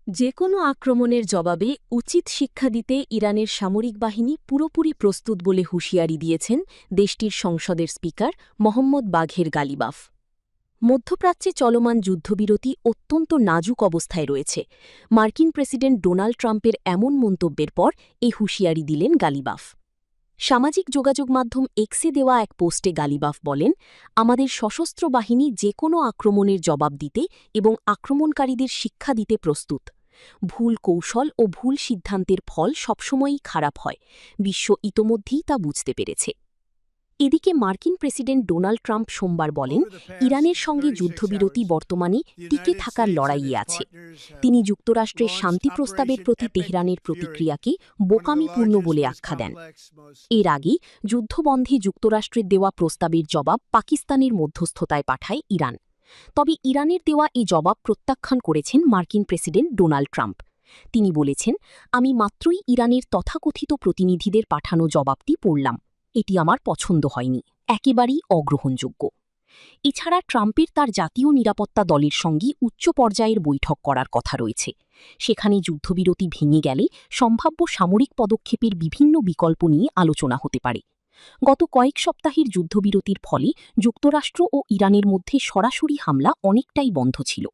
যে কোনো আক্রমণের জবাবে উচিত শিক্ষা দিতে ইরানের সামরিক বাহিনী পুরোপুরি প্রস্তুত বলে হুঁশিয়ারি দিয়েছেন দেশটির সংসদের স্পিকার মোহাম্মদ বাঘের গালিবাফ। মধ্যপ্রাচ্যে চলমান যুদ্ধবিরতি অত্যন্ত নাজুক অবস্থায় রয়েছে। মার্কিন প্রেসিডেন্ট ডোনাল্ড ট্রাম্পের এমন মন্তব্যের পর এই হুঁশিয়ারি দিলেন গালিবাফ। সামাজিক যোগাযোগ মাধ্যম এক্সে দেওয়া এক পোস্টে গালিবাফ বলেন, আমাদের সশস্ত্র বাহিনী যে কোনো আক্রমণের জবাব দিতে এবং আক্রমণকারীদের শিক্ষা দিতে প্রস্তুত। ভুল কৌশল ও ভুল সিদ্ধান্তের ফল সবসময়ই খারাপ হয়, বিশ্ব ইতোমধ্যেই তা বুঝতে পেরেছে। এদিকে মার্কিন প্রেসিডেন্ট ডোনাল্ড ট্রাম্প সোমবার বলেন, ইরানের সঙ্গে যুদ্ধবিরতি বর্তমানে টিকে থাকার লড়াইয়ে আছে। তিনি যুক্তরাষ্ট্রের শান্তি প্রস্তাবের প্রতি তেহরানের প্রতিক্রিয়াকে বোকামিপূর্ণ বলে আখ্যা দেন। এর আগে যুদ্ধবন্ধে যুক্তরাষ্ট্রের দেওয়া প্রস্তাবের জবাব পাকিস্তানের মধ্যস্থতায় পাঠায় ইরান। তবে ইরানের দেওয়া এই জবাব প্রত্যাখ্যান করেছেন মার্কিন প্রেসিডেন্ট ডোনাল্ড ট্রাম্প। তিনি বলেছেন, আমি মাত্রই ইরানের তথাকথিত প্রতিনিধিদের পাঠানো জবাবটি পড়লাম। এটি আমার পছন্দ হয়নি, একেবারেই অগ্রহণযোগ্য। এছাড়া ট্রাম্পের তার জাতীয় নিরাপত্তা দলের সঙ্গে উচ্চ পর্যায়ের বৈঠক করার কথা রয়েছে। সেখানে যুদ্ধবিরতি ভেঙে গেলে সম্ভাব্য সামরিক পদক্ষেপের বিভিন্ন বিকল্প নিয়ে আলোচনা হতে পারে। গত কয়েক সপ্তাহের যুদ্ধবিরতির ফলে যুক্তরাষ্ট্র ও ইরানের মধ্যে সরাসরি হামলা অনেকটাই বন্ধ ছিল।